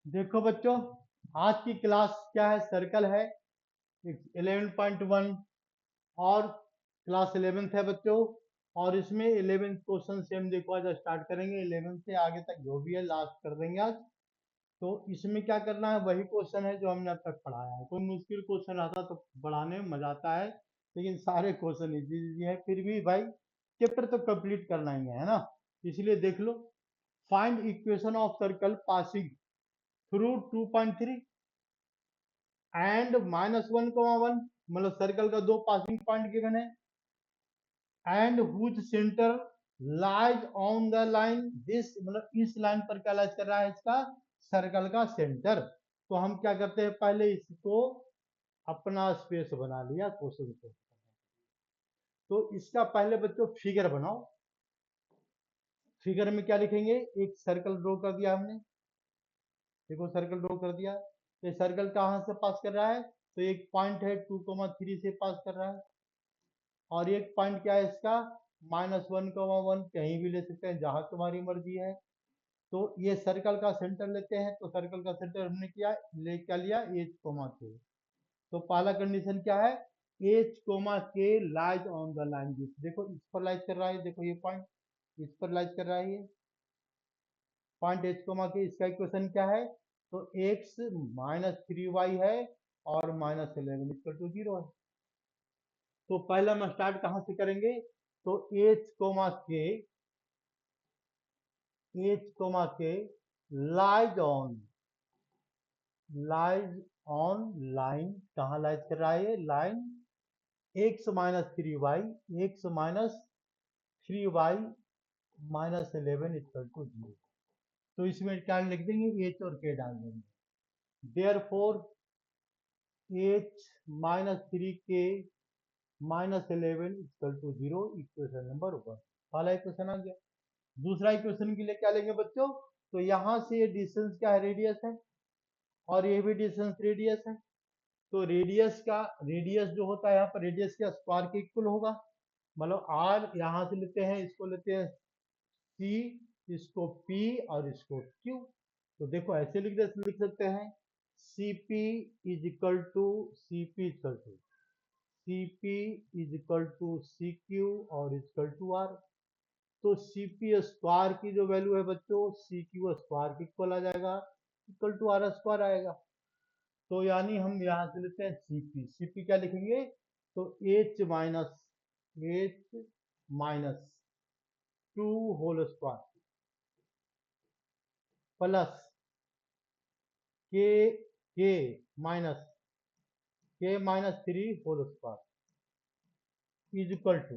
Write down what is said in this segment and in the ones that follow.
देखो बच्चों, आज की क्लास क्या है? सर्कल है 11.1 और क्लास 11th है बच्चों। और इसमें 11th क्वेश्चन से हम देखो आज स्टार्ट करेंगे। 11th से आगे तक जो भी है लास्ट कर देंगे आज। तो इसमें क्या करना है, वही क्वेश्चन है जो हमने अब तक पढ़ाया है। कोई मुश्किल क्वेश्चन आता तो पढ़ाने में मजा आता है, लेकिन सारे क्वेश्चन इजी इजी है। फिर भी भाई चैप्टर तो कंप्लीट करना ही है ना, इसलिए देख लो। Find equation of circle passing through 2.3 and -1,1, मतलब सर्कल का दो पासिंग पॉइंट गिवन है। And whose centre lies on the line this, मतलब इस लाइन पर क्या लाइज कर रहा है? इसका सर्कल का सेंटर। तो हम क्या करते हैं, पहले इसको अपना स्पेस बना लिया क्वेश्चन को। तो इसका पहले बच्चों फिगर बनाओ। फिगर में क्या लिखेंगे? एक सर्कल ड्रॉ कर दिया हमने, देखो सर्कल ड्रॉ कर दिया। ये सर्कल कहाँ से पास कर रहा है? तो एक पॉइंट है 2,3 से पास कर रहा है। और एक पॉइंट क्या है इसका? -1,1, कहीं भी ले सकते हैं जहां तुम्हारी मर्जी है। तो ये सर्कल का सेंटर लेते हैं। तो सर्कल का सेंटर हमने क्या लिया? एच कोमा के। तो पहला कंडीशन क्या है? H comma K lies on the line this, देखो इस पर लाइज कर रहा है, देखो ये पॉइंट इस पर लाइज कर रहा है, ये पॉइंट एच कोमा के। इसका इक्वेशन क्या है? तो x -3y है और -11 इक्वल टू 0 है। तो पहला हम स्टार्ट कहाँ से करेंगे? तो H comma K lies on line, कहाँ लाइज कर रहा है? Line x -3y equal to 0। तो इसमें क्या लिख देंगे? एच और के डाल देंगे। Therefore h-3k -11 equal to 0, equation number 1। पहला इक्वेशन आ गया। दूसरा इक्वेशन के लिए क्या लेंगे बच्चों? तो यहाँ से ये डिस्टेंस क्या है? रेडियस है। और ये भी डिस्टेंस रेडियस है। तो रेडियस जो होता है यहाँ पर रेडियस के स्क्वायर के इक्वल होगा। मतलब आर यहाँ से लेते हैं, इसको लेते हैं सी, इसको पी और इसको क्यू। तो देखो ऐसे लिख सकते हैं, C P is equal to C Q और इक्वल टू आर। तो सी पी स्क्वायर की जो वैल्यू है बच्चों, सी क्यू स्क्वायर के इक्वल आ जाएगा, इक्वल टू आर स्क्वायर आएगा। तो यानी हम यहाँ से लेते हैं सीपी क्या लिखेंगे? तो h-2 होल स्क्वायर प्लस के -3 whole square is equal to,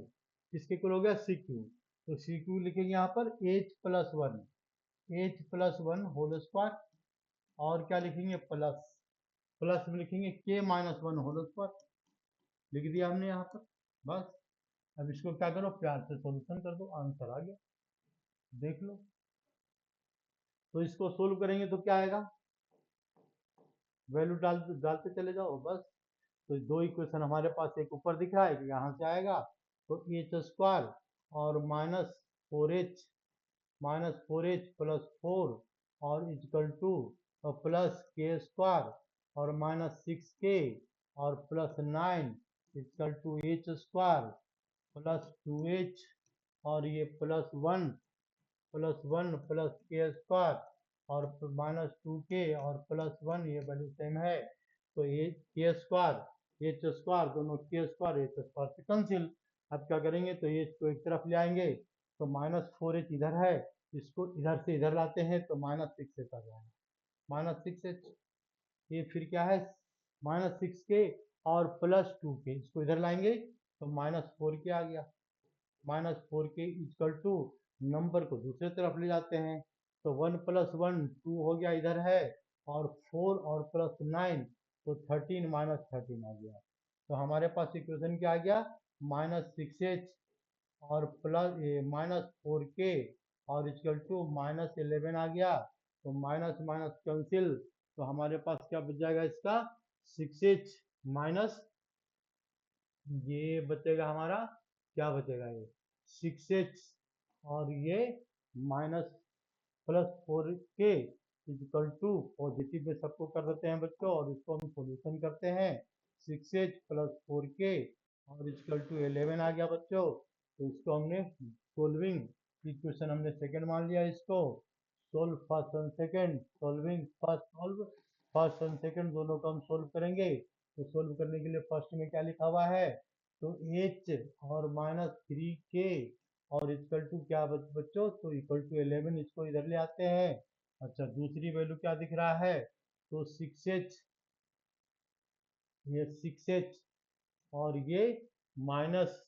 इसके इक्वल हो गया सी क्यू। तो सी क्यू लिखेंगे यहाँ पर h+1 होल स्क्वायर। और क्या लिखेंगे? प्लस में लिखेंगे k-1 होल स्क्वायर। लिख दिया हमने यहाँ पर। बस अब इसको क्या करो, प्यार से सॉल्यूशन कर दो, आंसर आ गया, देख लो। तो इसको सोल्व करेंगे तो क्या आएगा? वैल्यू डालते चले जाओ बस। तो दो इक्वेशन हमारे पास, एक ऊपर दिख रहा है कि यहाँ से आएगा, तो एच स्क्वायर और -4h +4 और इक्वल टू प्लस के स्क्वायर और -6k और +9 equal to H square +2h और ये +1 प्लस के स्क्वायर और -2k और +1, ये वैल्यू सेम है। तो ये के स्क्वायर एच स्क्वायर, दोनों के स्क्वायर एच स्क्वायर से कैंसिल। अब क्या करेंगे? तो एच को एक तरफ ले आएंगे, तो -4h इधर है, इसको इधर से इधर लाते हैं तो -6h आ जाएगा। -6h, ये फिर क्या है? -6k और +2k, इसको इधर लाएंगे तो -4k आ गया। -4k इक्वल टू, नंबर को दूसरे तरफ ले जाते हैं, तो 1 + 1 2 हो गया इधर है, और 4 और +9 तो 13 आ गया। तो हमारे पास इक्वेशन क्या आ गया? -6h और -4k और इक्वल टू -11 आ गया। तो माइनस माइनस कैंसिल, तो हमारे पास क्या बच जाएगा? इसका 6h माइनस, ये बचेगा हमारा, क्या बचेगा? ये 6h और ये -+4k इक्वल टू स्पीड में सबको कर देते हैं बच्चों, और इसको हम सोल्यूशन करते हैं। 6h प्लस 4k और इक्वल टू 11 आ गया बच्चों। तो इसको हमने सोल्विंग इक्वेशन हमने सेकंड मान लिया इसको। Solve first and second, solving first, solve first and second दोनों को हम सोल्व करेंगे। तो सोल्व करने के लिए फर्स्ट में क्या लिखा हुआ है, तो h और माइनस 3k और इक्वल टू क्या बच्चों, तो इक्वल टू 11, इसको इधर ले आते हैं। अच्छा, दूसरी वैल्यू क्या दिख रहा है, तो 6h, ये 6h और ये माइनस,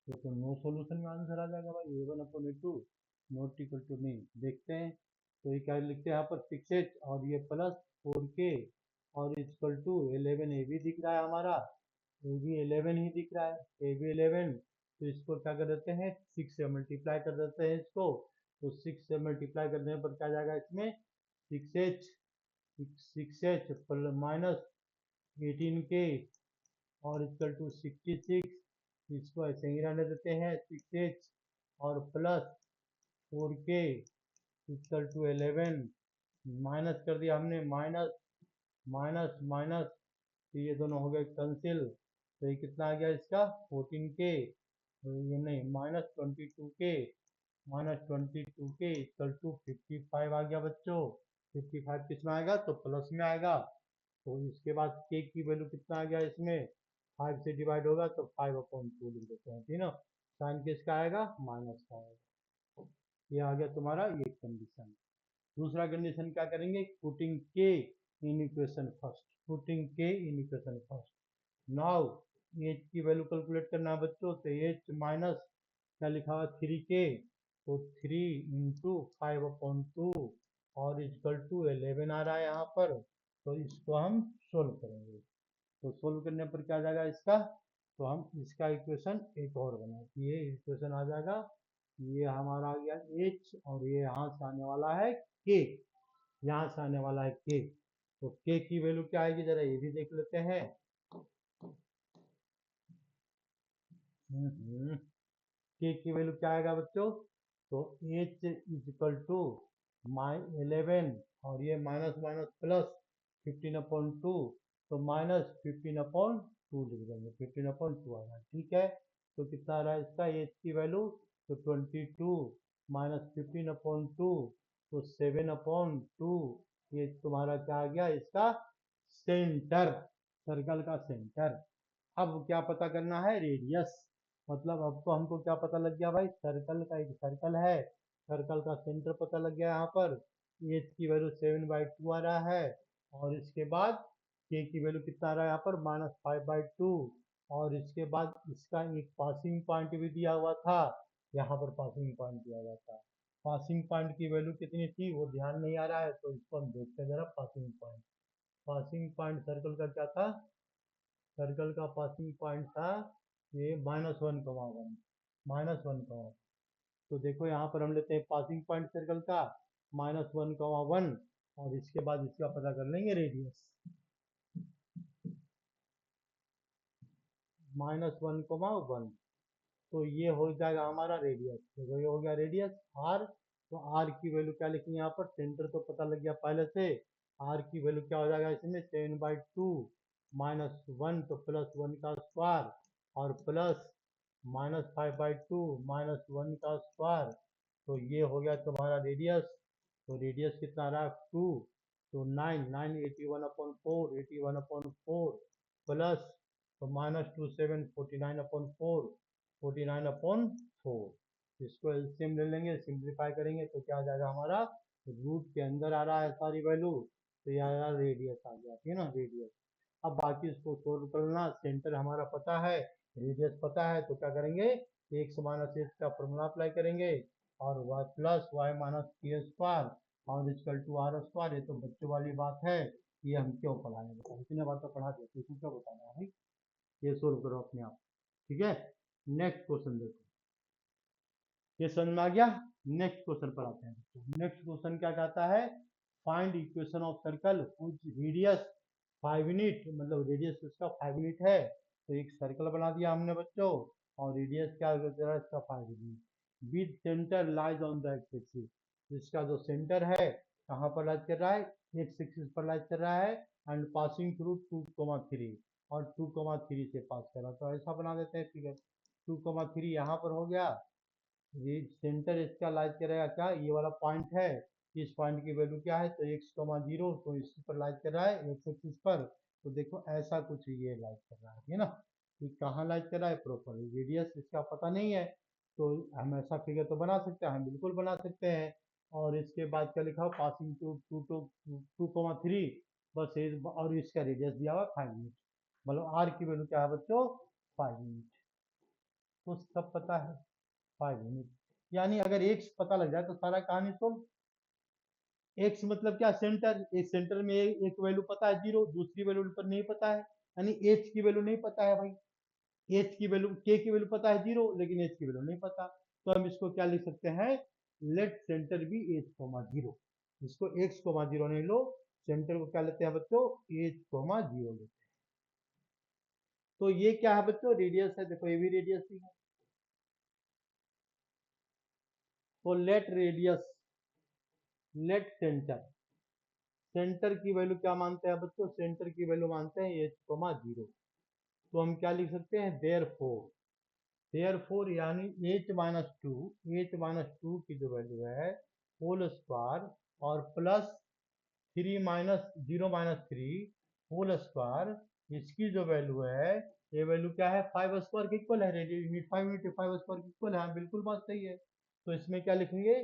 तो नो सॉल्यूशन में आंसर आ जाएगा भाई, a1/a2 नॉट इक्वल टू, नहीं देखते हैं। तो ये क्या लिखते हैं यहाँ पर, 6h और ये प्लस 4k और इक्वल टू 11, ए भी दिख रहा है हमारा, ए भी 11 ही दिख रहा है, ए भी 11। तो इसको क्या कर देते हैं, 6 से मल्टीप्लाई कर देते हैं इसको। तो 6 से मल्टीप्लाई करने पर क्या जाएगा इसमें, 6h माइनस 18k और इक्वल टू 66, इसको ऐसे ही रहने देते हैं, 6h और plus 4k equal to 11, minus कर दिया हमने, माइनस माइनस माइनस, तो ये दोनों हो गए कैंसिल। तो ये कितना आ गया इसका, 14k, ये नहीं माइनस 22k, इक्वल टू 55 आ गया बच्चों। 55 किस में आएगा, तो प्लस में आएगा। तो इसके बाद k की वैल्यू कितना आ गया इसमें, 5 से डिवाइड होगा तो 5/2 लिख देते हैं, ठीक ना। साइन किसका आएगा, माइनस का आएगा। ये आ गया तुम्हारा ये कंडीशन। दूसरा कंडीशन क्या करेंगे, पुटिंग के इन इक्वेशन फर्स्ट, पुटिंग के in equation first. Now H की वैल्यू कैलकुलेट करना है बच्चों, तो एच माइनस क्या लिखा हुआ 3k, तो 3 इंटू 5/2 और इक्वल टू 11 आ रहा है यहाँ पर। तो इसको हम सोल्व करेंगे। तो सोल्व करने पर क्या आ जाएगा इसका, तो हम इसका इक्वेशन एक और बनाए, ये इक्वेशन आ जाएगा, ये हमारा आ गया h और ये यहाँ से आने वाला है k, यहाँ से आने वाला है k। तो k की वैल्यू क्या आएगी, जरा ये भी देख लेते हैं। k की वैल्यू क्या आएगा बच्चों, तो h इज इक्वल टू 11 और ये माइनस माइनस प्लस 15/2, तो माइनस 15/2 लिख देंगे, 15/2 आ रहा है, ठीक है। तो कितना आ रहा है इसका h की वैल्यू, तो 22 माइनस 15/2, तो 7/2, ये तुम्हारा क्या आ गया इसका सेंटर, सर्कल का सेंटर। अब क्या पता करना है, रेडियस, मतलब अब तो हमको क्या पता लग गया भाई, सर्कल का एक सर्कल है, सर्कल का सेंटर पता लग गया यहाँ पर। एच की वैल्यू 7/2 आ रहा है और इसके बाद के की वैल्यू कितना आ रहा है यहाँ पर, -5/2 और इसके बाद इसका एक पासिंग पॉइंट भी दिया हुआ था, यहाँ पर पासिंग पॉइंट दिया हुआ था। पासिंग पॉइंट की वैल्यू कितनी थी वो ध्यान नहीं आ रहा है, तो इसको हम देखते हैं जरा। Passing point, passing point circle का क्या था, सर्कल का पासिंग पॉइंट था ये -1,1, -1,1। तो देखो यहाँ पर हम लेते हैं पासिंग पॉइंट सर्कल का -1,1 और इसके बाद इसका पता कर लेंगे रेडियस, -1,1। तो ये हो जाएगा हमारा रेडियस, देखो ये हो गया रेडियस आर। तो आर की वैल्यू क्या लिखनी है यहाँ पर, सेंटर तो पता लग गया पहले से। आर की वैल्यू क्या हो जाएगा इसमें, 7/2 -1 तो +1 का स्क्वायर और प्लस -5/2 -1 का स्क्वायर। तो ये हो गया तुम्हारा रेडियस। तो रेडियस कितना आ रहा है 2, तो 9 81/4, 81/4 प्लस, तो -2 7 49/4, 49/4। इसको एलसीएम ले लेंगे, सिंप्लीफाई करेंगे तो क्या आ जाएगा हमारा, रूट के अंदर आ रहा है सारी वैल्यू, तो ये आ रहा रेडियस आ गया, ठीक है ना, रेडियस। अब बाकी इसको सोल्व करना, सेंटर हमारा पता है, रेडियस पता है, तो क्या करेंगे, एक्स माइनस एक्स का फॉर्मूला अप्लाई करेंगे और वाई प्लस वाई माइनस के स्क्वायर और इक्वल टू आर स्क्वायर। ये तो बच्चों वाली बात है, ये हम क्यों पढ़ाएं, बताओ, इतने बार तो पढ़ा दिया, तो इसमें क्या बताना है भाई, ये सोल्व करो अपने आप, ठीक है। नेक्स्ट क्वेश्चन देखो, ये समझ में आ गया। नेक्स्ट क्वेश्चन पर आते हैं। नेक्स्ट क्वेश्चन क्या कहता है, find equation of circle which radius 5 unit, मतलब रेडियस इसका 5 यूनिट है। तो एक सर्कल बना दिया हमने बच्चों और रेडियस क्या है इसका 5 unit, with centre lies on the x axis, इसका जो सेंटर है कहाँ पर लाइज कर रहा है, एक्स एक्सिस पर लाइज कर रहा है एंड पासिंग थ्रू 2,3 और 2,3 से पास कर रहा है। तो ऐसा बना देते हैं फिगर, 2,3 यहाँ पर हो गया, ये सेंटर इसका लाइज करेगा क्या, ये वाला पॉइंट है, इस पॉइंट की वैल्यू क्या है, तो x,0 तो इस पर लाइज कर रहा है एक्स एक्सिस पर। तो देखो ऐसा कुछ ये लाइज कर रहा है ना, ये कहाँ लाइज कर रहा है, प्रॉपर रेडियस इसका पता नहीं है, तो हम ऐसा फिगर तो बना सकते हैं, हम बिल्कुल बना सकते हैं। और इसके बाद क्या लिखा हो, पासिंग टू 2,3, बस ये, और इसका रेडियस दिया हुआ 5 यूनिट, मतलब आर की वैल्यू क्या है बच्चों, 5 यूनिट, तो सब पता है 5 यूनिट। यानी अगर एक्स पता लग जाए तो सारा कहानी सोल्व। एक्स मतलब क्या, सेंटर, एक सेंटर में एक वैल्यू पता है 0, दूसरी वैल्यू पर नहीं पता है, यानी एच की वैल्यू नहीं पता है भाई, एच की वैल्यू, के की वैल्यू पता है 0 लेकिन एच की वैल्यू नहीं पता, तो हम इसको क्या लिख सकते हैं, लेट सेंटर बी h,0, इसको x,0 नहीं लो, सेंटर को क्या लेते हैं बच्चों, h,0 लेते हैं। तो ये क्या है बच्चों, रेडियस है, देखो ये भी रेडियस ही है। तो let radius, let centre, centre की वैल्यू क्या मानते हैं बच्चों, सेंटर की वैल्यू मानते हैं h,0, तो हम क्या लिख सकते हैं, देयरफॉर यानी h-2 की जो वैल्यू है होल स्क्वायर और प्लस 3 - 0 - 3 होल स्क्वायर, इसकी जो वैल्यू है, ये वैल्यू क्या है, 5 स्क्वायर के इक्वल है, यूनिट 5 यूनिट 5 स्क्वायर के इक्वल है, हाँ बिल्कुल बात सही है। तो इसमें क्या लिखेंगे,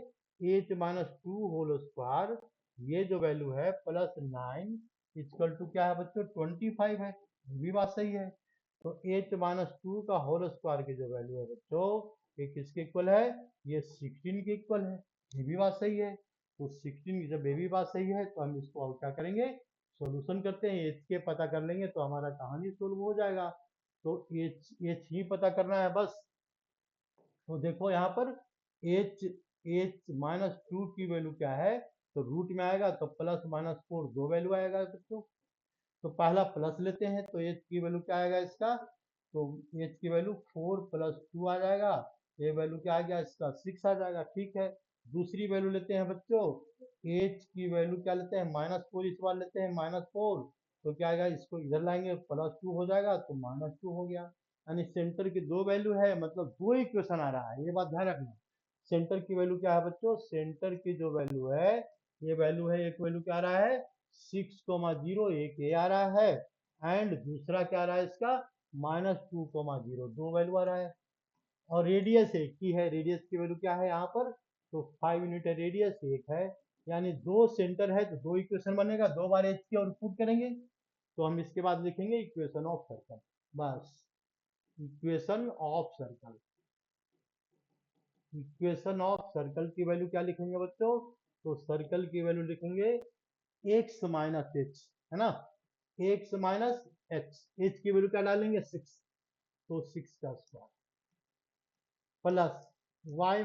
h-2 होल स्क्वायर, ये जो वैल्यू है प्लस 9 इक्वल टू क्या है बच्चों, 25 है, ये भी बात सही है। तो h-2 का होल स्क्वायर की जो वैल्यू है बच्चों, ये किसके इक्वल है, ये 16 के इक्वल है, ये भी बात सही है। तो 16 की जब ये भी बात सही है तो हम इसको अब क्या करेंगे, सॉल्यूशन करते हैं, एच के पता कर लेंगे तो हमारा कहानी सोल्व हो जाएगा। तो एच एच ही पता करना है बस। तो देखो यहाँ पर एच h-2 की वैल्यू क्या है, तो रूट में आएगा तो +-4 दो वैल्यू आएगा बच्चों। तो पहला प्लस लेते हैं तो एच की वैल्यू क्या आएगा इसका, तो एच की वैल्यू 4 + 2 आ जाएगा, ये वैल्यू क्या आ गया इसका, 6 आ जाएगा, ठीक है। दूसरी वैल्यू लेते हैं बच्चों, एच की वैल्यू क्या लेते हैं, -4, इस बार लेते हैं -4, तो क्या आएगा, इसको इधर लाएंगे +2 हो जाएगा तो -2 हो गया। यानी सेंटर की दो वैल्यू है, मतलब दो इक्वेशन आ रहा है, ये बात ध्यान रखना। सेंटर की वैल्यू क्या है बच्चों, सेंटर की जो वैल्यू है, ये वैल्यू है, एक वैल्यू क्या आ रहा है 6,0, एक ये आ रहा है, एंड दूसरा क्या आ रहा है इसका -2,0, दो वैल्यू आ रहा है। और रेडियस एक ही है, रेडियस की वैल्यू क्या है यहाँ पर, तो 5 यूनिट है, रेडियस एक है, यानी दो सेंटर है तो दो इक्वेशन बनेगा, दो बार एच की और पुट करेंगे, तो हम इसके बाद लिखेंगे इक्वेशन ऑफ सर्कल, बस, equation of circle, equation of circle की वैल्यू क्या लिखेंगे बच्चों, तो सर्कल की वैल्यू लिखेंगे x - h, है ना, x - h, h की वैल्यू क्या डालेंगे 6, तो 6 का स्क्वायर प्लस y -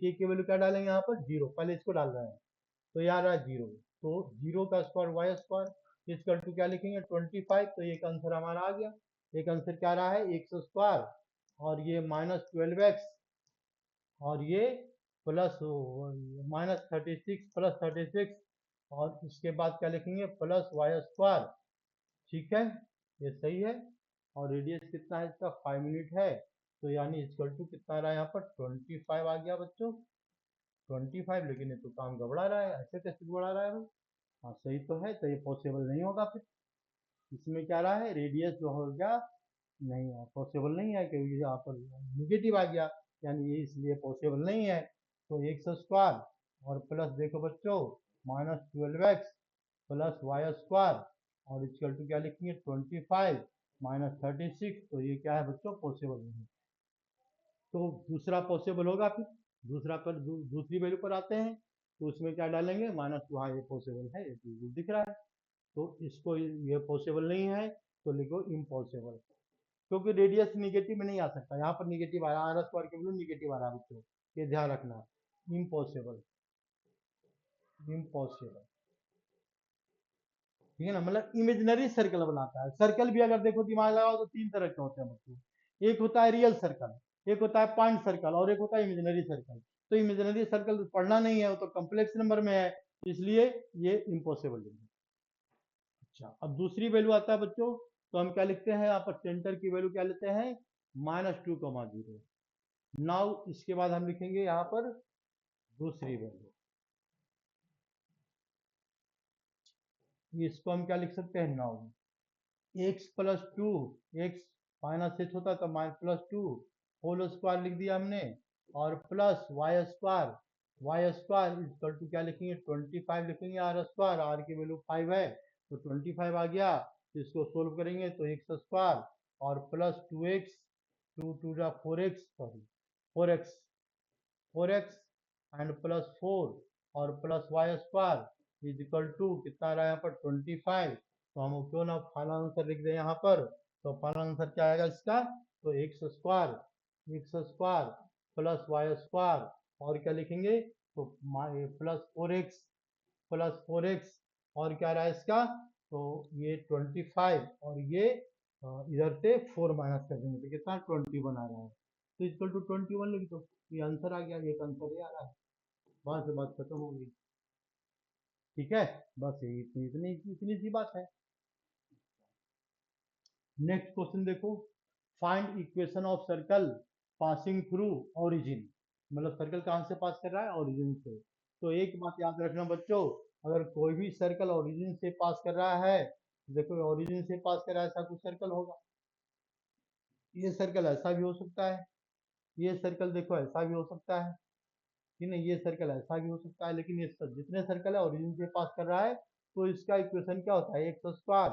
k की वैल्यू क्या डालेंगे यहाँ पर 0, पहले इसको डाल रहे हैं, तो ये आ रहा है 0, तो 0 का स्क्वायर y स्क्वायर, इसका टू क्या लिखेंगे 25, तो एक आंसर हमारा आ गया। एक आंसर क्या रहा है x स्क्वायर, और ये -12x, और ये प्लस -36 और इसके बाद क्या लिखेंगे प्लस वाई स्क्वायर, ठीक है, ये सही है। और रेडियस कितना है इसका 5 यूनिट है, तो यानी इक्वल टू कितना आ रहा है यहाँ पर 25 आ गया बच्चों, 25, लेकिन ये तो काम गड़बड़ा रहा है, ऐसे कैसे गड़बड़ा रहा है भाई, हाँ सही तो है, तो ये पॉसिबल नहीं होगा फिर, इसमें क्या रहा है रेडियस जो हो गया नहीं है, पॉसिबल नहीं है, क्योंकि यहाँ पर निगेटिव आ गया, यानी ये इसलिए पॉसिबल नहीं है। तो एक्स स्क्वायर और प्लस देखो बच्चों -12x प्लस वाई स्क्वायर, और इक्वल टू क्या लिखेंगे 25 -36, तो ये क्या है बच्चों पॉसिबल नहीं। तो दूसरा पॉसिबल होगा फिर, दूसरा पर दूसरी वैल्यू पर आते हैं, तो उसमें क्या डालेंगे -2, हाँ ये पॉसिबल है, ये बिल्कुल दिख रहा है, तो इसको ये पॉसिबल नहीं है, तो लिखो इम्पॉसिबल, क्योंकि रेडियस निगेटिव में नहीं आ सकता, यहाँ पर निगेटिव आ रहा है, आर स्क्वायर के वैल्यू निगेटिव आ रहा है बच्चों, ये ध्यान रखना, इम्पॉसिबल, इम्पॉसिबल, ठीक है ना, मतलब इमेजिनरी सर्कल बनाता है। सर्कल भी अगर देखो दिमाग लगाओ तो तीन तरह के होते हैं बच्चों, एक होता है रियल सर्कल, एक होता है पॉइंट सर्कल, और एक होता है इमेजिनरी सर्कल। तो इमेजिनरी सर्कल पढ़ना नहीं है, वो तो कम्प्लेक्स नंबर में है, इसलिए ये इम्पॉसिबल है। अच्छा, अब दूसरी वैल्यू आता है बच्चों, तो हम क्या लिखते हैं यहाँ पर, सेंटर की वैल्यू क्या लेते हैं, -2,0। नाउ इसके बाद हम लिखेंगे यहाँ पर दूसरी वैल्यू, इसको हम क्या लिख सकते हैं, now x+2, x minus H होता है तो -+2 होल स्क्वायर लिख दिया हमने, और plus y square equal to क्या लिखेंगे, 25 लिखेंगे, आर स्क्वायर, आर की वैल्यू 5 है तो 25 आ गया, तो इसको सोल्व करेंगे तो एक्स स्क्वायर और plus 2x, 2×4x, sorry 4x and plus 4 और plus y square is equal to कितना रहा यहाँ पर 25। तो हम क्यों ना फाइनल आंसर लिख दें यहाँ पर, तो फाइनल आंसर क्या आएगा इसका, तो x square plus y square और क्या लिखेंगे, तो प्लस 4x और क्या रहा है इसका, तो ये 25 और ये इधर से 4 माइनस कर देंगे तो कितना 21 आ रहा है, तो इक्वल टू 21 लिख दो, ये आंसर आ गया, एक आंसर ये आ रहा है, बस बात खत्म हो गई। ठीक है, बस यही इतनी इतनी इतनी सी बात है। नेक्स्ट क्वेश्चन देखो, find equation of circle passing through origin, मतलब सर्कल कहाँ से पास कर रहा है, ओरिजिन से। तो एक बात याद रखना बच्चों, अगर कोई भी सर्कल ओरिजिन से पास कर रहा है, देखो ओरिजिन से पास कर रहा है ऐसा कुछ सर्कल होगा, ये सर्कल ऐसा भी हो सकता है, ये सर्कल देखो ऐसा भी हो सकता है, कि नहीं ये सर्कल ऐसा भी हो सकता है, लेकिन ये जितने सर्कल है ओरिजिन से पास कर रहा है, तो इसका इक्वेशन क्या होता है, x square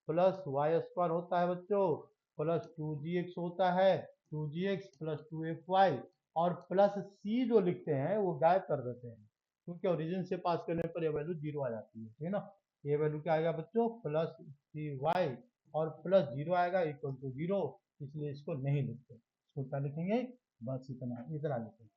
plus y square होता है बच्चों, प्लस 2gx होता है, 2gx प्लस 2fy, और प्लस सी जो लिखते हैं वो गायब कर देते हैं, क्योंकि ओरिजिन से पास करने पर ये वैल्यू जीरो आ जाती है, ठीक है ना, ये वैल्यू क्या आएगा बच्चों, प्लस सी वाई और प्लस जीरो आएगा इक्वल टू जीरो, इसलिए इसको नहीं लिखते, इसको क्या लिखेंगे, बस इतना इतना लिखेंगे,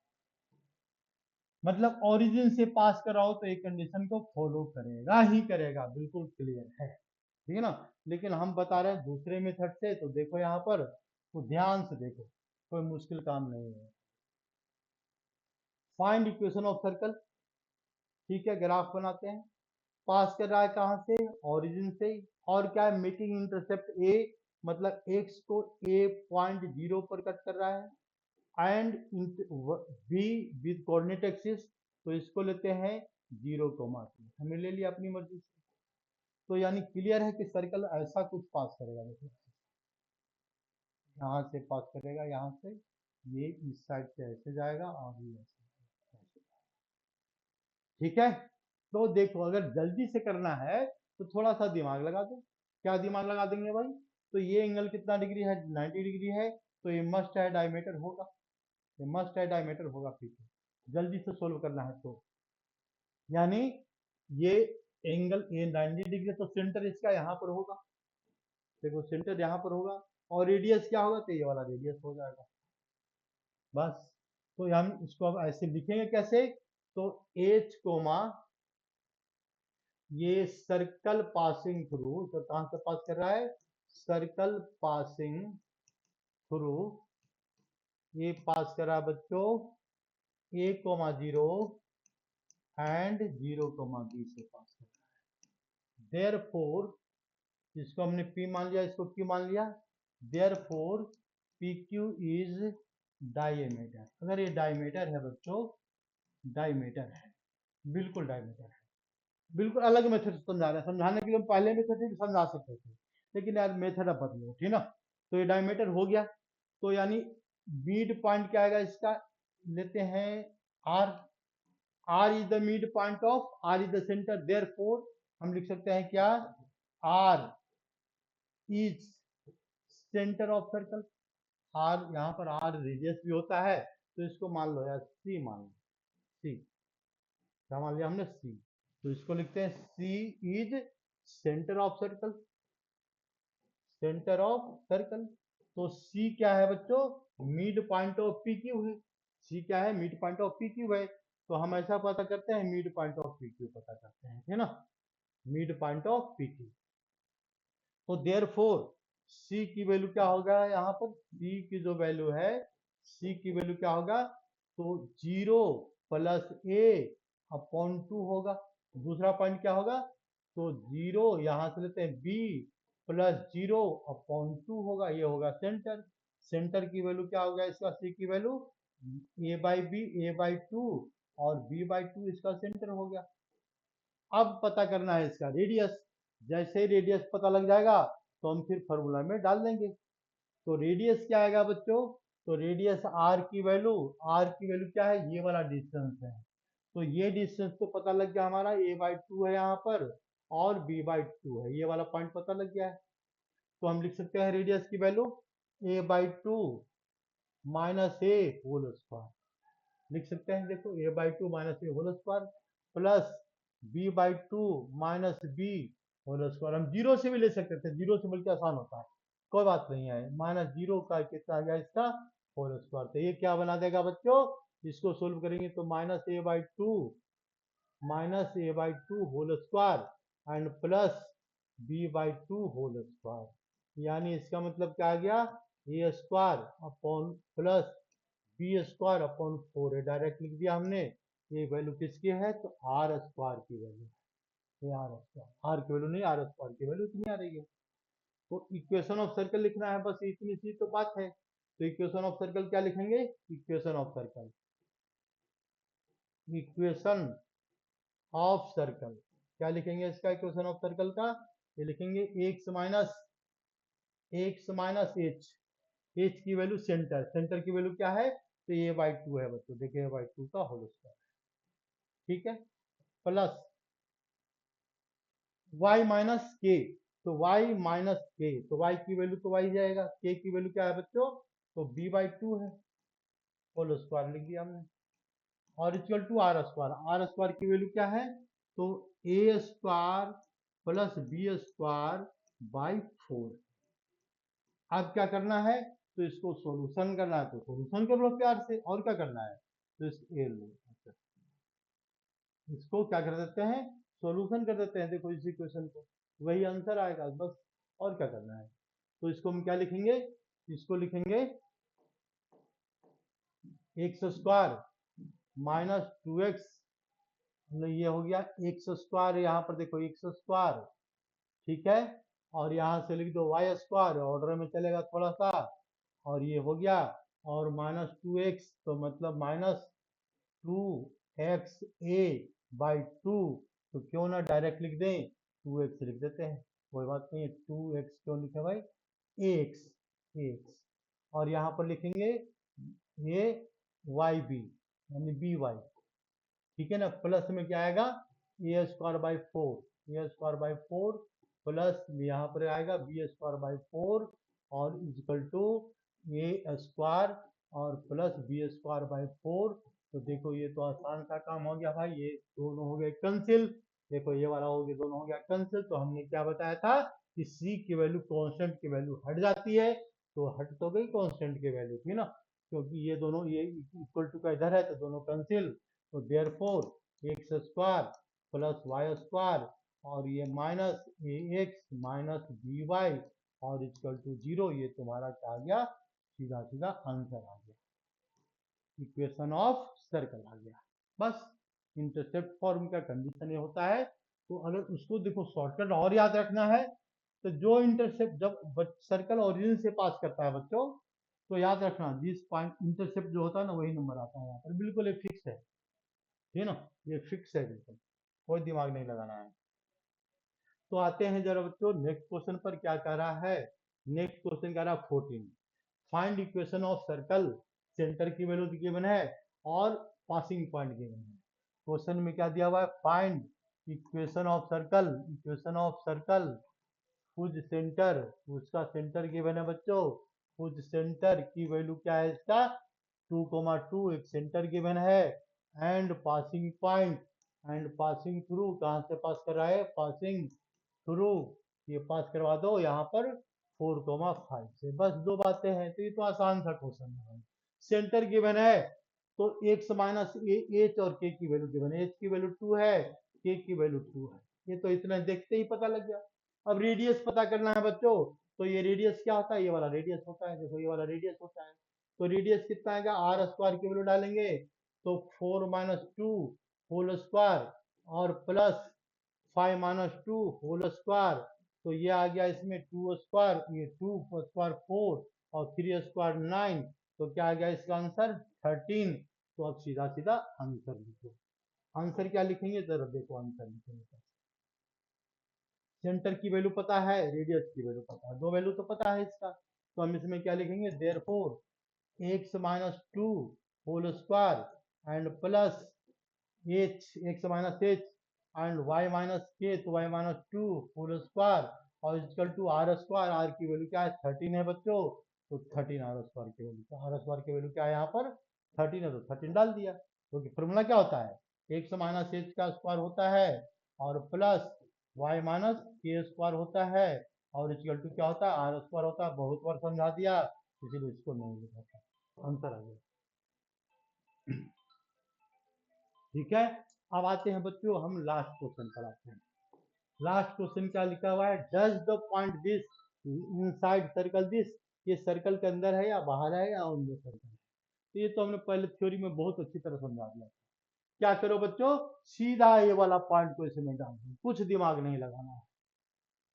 मतलब ओरिजिन से पास कराओ तो एक कंडीशन को फॉलो करेगा ही करेगा, बिल्कुल क्लियर है, ठीक है ना, लेकिन हम बता रहे हैं दूसरे मेथड से, तो देखो यहाँ पर, तो ध्यान से देखो, कोई मुश्किल काम नहीं है। फाइंड इक्वेशन ऑफ सर्कल, ठीक है, ग्राफ बनाते हैं, पास कर रहा है कहाँ से, ओरिजिन से, और क्या है, मेकिंग इंटरसेप्ट ए, मतलब एक्स को ए पॉइंट जीरो पर कट कर रहा है, and be with coordinate axis, तो इसको लेते हैं 0,2, हमने ले लिया अपनी मर्जी से, तो यानी क्लियर है कि सर्कल ऐसा कुछ पास करेगा, देखो यहाँ से पास करेगा, यहाँ से ये इस साइड से ऐसे जाएगा और ये ऐसे, ठीक है, तो देखो अगर जल्दी से करना है तो थोड़ा सा दिमाग लगा दो, क्या दिमाग लगा देंगे भाई, तो ये एंगल कितना डिग्री है, 90 डिग्री है, तो ये मस्ट है डायमीटर होगा, ये मस्ट है डायमीटर होगा, ठीक है, जल्दी से सोल्व करना है तो, यानी ये एंगल ये 90 डिग्री, तो सेंटर इसका यहाँ पर होगा, देखो सेंटर यहाँ पर होगा, और रेडियस क्या होगा, तो ये वाला रेडियस हो जाएगा, बस, तो हम इसको अब ऐसे लिखेंगे कैसे, तो एच कोमा ये सर्कल पासिंग थ्रू, तो कहां से पास कर रहा है, सर्कल पासिंग थ्रू, ये पास कर रहा है बच्चों a,0 एंड 0,b से पास कर रहा है, देयरफॉर इसको हमने p मान लिया, इसको q मान लिया, देयरफॉर pq इज डायमीटर, अगर ये डायमीटर है बच्चों, डायमीटर है, बिल्कुल डायमीटर है, बिल्कुल अलग मेथड से समझा रहे हैं, समझाने के लिए हम पहले मेथड से भी समझा सकते थे, लेकिन यार मेथड अब बदलो, ठीक ना, तो ये डायमीटर हो गया, तो यानी मिड पॉइंट क्या आएगा इसका, लेते हैं r, r is the mid point of, r is the centre, therefore हम लिख सकते हैं क्या, r is centre of circle, r यहाँ पर आर रेडियस भी होता है, तो इसको मान लो यार सी मान लो, सी क्या मान लिया हमने, सी, तो इसको लिखते हैं C is centre of circle, centre of circle, तो सी क्या है बच्चों, mid point of P Q है, सी क्या है, mid point of P Q है, तो हम ऐसा पता करते हैं, mid point of P Q पता करते हैं, है ना, mid point of P Q, तो देयरफॉर सी की वैल्यू क्या होगा, यहाँ पर सी की जो वैल्यू है, सी की वैल्यू क्या होगा, तो 0 + a/2 होगा, दूसरा पॉइंट क्या होगा, तो 0 यहां से लेते हैं b प्लस 0/2 होगा, ये होगा सेंटर। सेंटर की वैल्यू क्या होगा इसका, c की वैल्यू a/2 और b/2 इसका सेंटर हो गया। अब पता करना है इसका रेडियस। जैसे रेडियस पता लग जाएगा तो हम फिर फॉर्मूला में डाल देंगे। तो रेडियस क्या आएगा बच्चों, तो रेडियस आर की वैल्यू क्या है, ये वाला डिस्टेंस है। तो ये डिस्टेंस तो पता लग गया हमारा, a/2 है यहाँ पर और b/2 है, ये वाला पॉइंट पता लग गया है। तो हम लिख सकते हैं रेडियस की value a/2 minus A whole square लिख सकते हैं। देखो a/2 minus A whole square plus b/2 minus B whole square. हम जीरो से भी ले सकते थे, जीरो से बल्कि आसान होता है, कोई बात नहीं है। माइनस जीरो का कितना आ गया इसका होल स्क्वायर। तो ये क्या बना देगा बच्चों, इसको सोल्व करेंगे तो minus A by two whole square and plus b/2 whole square. यानी इसका मतलब क्या आ गया, A square upon plus B square upon 4 है, डायरेक्ट लिख दिया हमने। ये वैल्यू किसकी है, तो आर स्क्वायर की वैल्यू, ये आर स्क्वायर, आर की वैल्यू नहीं, आर स्क्वायर की वैल्यू इतनी आ रही है। तो इक्वेशन ऑफ सर्कल लिखना है, बस इतनी सी तो बात है। तो इक्वेशन ऑफ सर्कल क्या लिखेंगे, equation of circle, equation of circle क्या लिखेंगे इसका, इक्वेशन ऑफ सर्कल का ये लिखेंगे एक्स माइनस एच। एच की वैल्यू सेंटर, सेंटर की वैल्यू क्या है, तो a/2 है बच्चों, देखिए a/2 का होल स्क्वायर, ठीक है, प्लस y माइनस के। तो y माइनस के, तो y की वैल्यू तो y जाएगा, k की वैल्यू क्या है बच्चों, तो b/2 है, होल स्क्वायर लिख दिया हमने। और equal to R square, R square की वैल्यू क्या है, तो A square plus B square by 4। अब क्या करना है, तो इसको सॉल्यूशन करना है, तो सॉल्यूशन कर लो प्यार से, और क्या करना है, तो ये लो, इसको क्या कर देते हैं, सॉल्यूशन कर देते हैं। देखो इस इक्वेशन को, वही आंसर आएगा बस, और क्या करना है। तो इसको हम क्या लिखेंगे, इसको लिखेंगे एक्स स्क्वायर माइनस 2x, ये हो गया एक्स स्क्वायर, यहाँ पर देखो एक्स स्क्वायर, ठीक है, और यहाँ से लिख दो वाई स्क्वायर, ऑर्डर में चलेगा थोड़ा सा, और ये हो गया, और -2x, तो मतलब -2xa/2। तो क्यों ना डायरेक्ट लिख दें, 2x लिख देते हैं, कोई बात नहीं है। 2x क्यों लिखे भाई, ax, और यहाँ पर लिखेंगे ये yb यानी by, ठीक है ना। प्लस में क्या आएगा, a² बाई 4 प्लस यहाँ पर आएगा b² बाई 4 और इक्वल टू a² और प्लस b²बाई 4। तो देखो ये तो आसान सा काम हो गया भाई, ये दोनों हो गए कैंसिल। देखो ये वाला हो गया, दोनों हो गया कैंसिल। तो हमने क्या बताया था कि c की वैल्यू कांस्टेंट की वैल्यू हट जाती है, तो हट तो गई कांस्टेंट की वैल्यू थी ना, क्योंकि ये दोनों ये इक्वल टू का इधर है तो दोनों कैंसिल। तो therefore x square plus y square और ये minus a x minus b y और इक्वल टू 0, ये तुम्हारा क्या आ गया, सीधा सीधा आंसर आ गया, इक्वेशन ऑफ सर्कल आ गया। बस इंटरसेप्ट फॉर्म का कंडीशन ये होता है। तो अगर उसको देखो शॉर्टकट और याद रखना है, तो जो इंटरसेप्ट जब सर्कल ओरिजिन से पास करता है बच्चों, तो याद रखना जिस पॉइंट इंटरसेप्ट जो होता है ना वही नंबर आता है यहाँ पर, बिल्कुल ये फिक्स है, ठीक है ना, ये फिक्स है बिल्कुल, कोई दिमाग नहीं लगाना है। तो आते हैं जरा बच्चों नेक्स्ट क्वेश्चन पर, क्या कह रहा है, नेक्स्ट क्वेश्चन कह रहा है 14, find equation of circle, centre की वैल्यू गिवन है और पासिंग पॉइंट गिवन है। क्वेश्चन में क्या दिया हुआ है, find equation of circle, equation of circle कुछ सेंटर, उसका सेंटर गिवन है बच्चों, कुछ सेंटर की वैल्यू क्या है इसका 2,2, एक सेंटर गिवन है, and passing point, and passing through, कहाँ से पास कर रहा है, पासिंग थ्रू, ये पास करवा दो यहाँ पर 4,5 से, बस दो बातें हैं। तो ये तो आसान सा क्वेश्चन है, सेंटर गिवन है, तो एक्स माइनस एच और के की वैल्यू गिवन है, एच की वैल्यू 2 है, के की वैल्यू 2 है, ये तो इतना देखते ही पता लग गया। अब रेडियस पता करना है बच्चों, तो ये रेडियस क्या होता है, ये वाला रेडियस होता है, देखो ये वाला रेडियस होता है। तो रेडियस कितना आएगा, आर स्क्वायर की वैल्यू डालेंगे तो 4 - 2 होल स्क्वायर और प्लस 5 माइनस 2 होल स्क्वायर, तो ये आ गया इसमें 2 स्क्वायर, ये 2 स्क्वायर 4 और 3 स्क्वायर 9, तो क्या आ गया इसका आंसर 13। तो अब सीधा सीधा आंसर लिखो। आंसर क्या लिखेंगे, जरा देखो आंसर लिखेंगे। सेंटर की वैल्यू पता है, रेडियस की वैल्यू पता है, दो वैल्यू तो पता है इसका, तो हम इसमें क्या लिखेंगे, therefore X minus two whole square and plus H X minus H and Y minus K, तो Y minus two whole square और equal to R square. Are की वैल्यू क्या है, 13 है बच्चों, तो 13 आर स्क्वायर की वैल्यू, तो आर स्क्वायर की वैल्यू क्या है यहाँ पर 13 है, तो 13 डाल दिया। क्योंकि तो फॉर्मूला क्या होता है, एक्स माइनस एच का स्क्वायर होता है और प्लस वाई माइनस के स्क्वायर होता है और इक्वल टू क्या होता है, आर स्क्वायर होता है। बहुत बार समझा दिया, इसीलिए इसको नहीं लिखा था, आंसर आ गया। ठीक है, अब आते हैं बच्चों हम लास्ट क्वेश्चन पर आते हैं। लास्ट क्वेश्चन क्या लिखा हुआ है, does the point this inside circle this, ये सर्कल के अंदर है या बाहर है या ऑन द सर्कल है। तो ये तो हमने पहले थ्योरी में बहुत अच्छी तरह समझा दिया। क्या करो बच्चों, सीधा ये वाला पॉइंट को इसमें डाल दो, कुछ दिमाग नहीं लगाना है।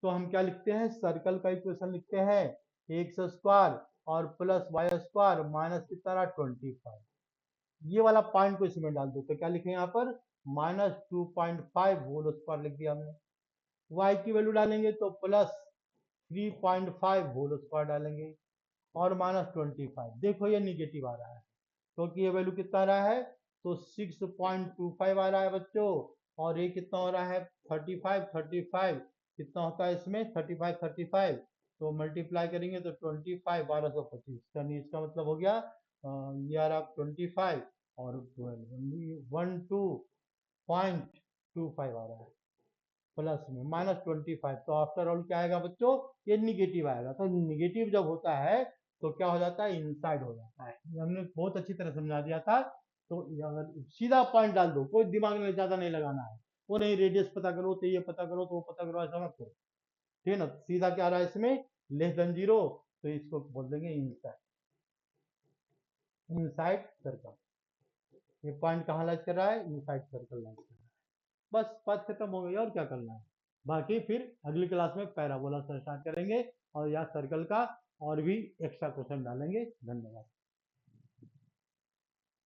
तो हम क्या लिखते हैं, सर्कल का इक्वेशन लिखते हैं, एक्स स्क्वायर और प्लस वाई स्क्वायर माइनस की तरह 25, ये वाला पॉइंट को इसमें डाल दो। तो क्या लिखे यहाँ पर, -2.5 होल स्क्वायर लिख दिया हमने। y की वैल्यू डालेंगे तो प्लस 3.5 होल स्क्वायर डालेंगे और -25। देखो ये निगेटिव आ रहा है, क्योंकि ये वैल्यू कितना आ रहा है, तो 6.25 आ रहा है बच्चों, और ये कितना हो रहा है 35 कितना होता है इसमें 35 तो मल्टीप्लाई करेंगे तो 25 1225, यानी इसका मतलब हो गया ये आ रहा 25 और 12.25 आ रहा है प्लस में -25। तो आफ्टर ऑल क्या आएगा बच्चों, ये निगेटिव आएगा। तो निगेटिव जब होता है तो क्या हो जाता है, इनसाइड हो जाता है। ये हमने बहुत अच्छी तरह समझा दिया था। तो अगर सीधा पॉइंट डाल दो, कोई दिमाग में ज्यादा नहीं लगाना है, वो नहीं रेडियस पता करो तो ये पता करो तो वो पता करो, ऐसा मत करो। ठीक है ना, सीधा क्या आ रहा है इसमें, लेस देन 0, तो इसको बोल देंगे इनसाइड, इनसाइड सर्कल। ये पॉइंट कहाँ लाइज कर रहा है, इनसाइड सर्कल लाइज कर रहा है। बस बात खत्म हो गई, और क्या करना है। बाकी फिर अगली क्लास में पैराबोला से स्टार्ट करेंगे और यहाँ सर्कल का और भी एक्स्ट्रा क्वेश्चन डालेंगे। धन्यवाद।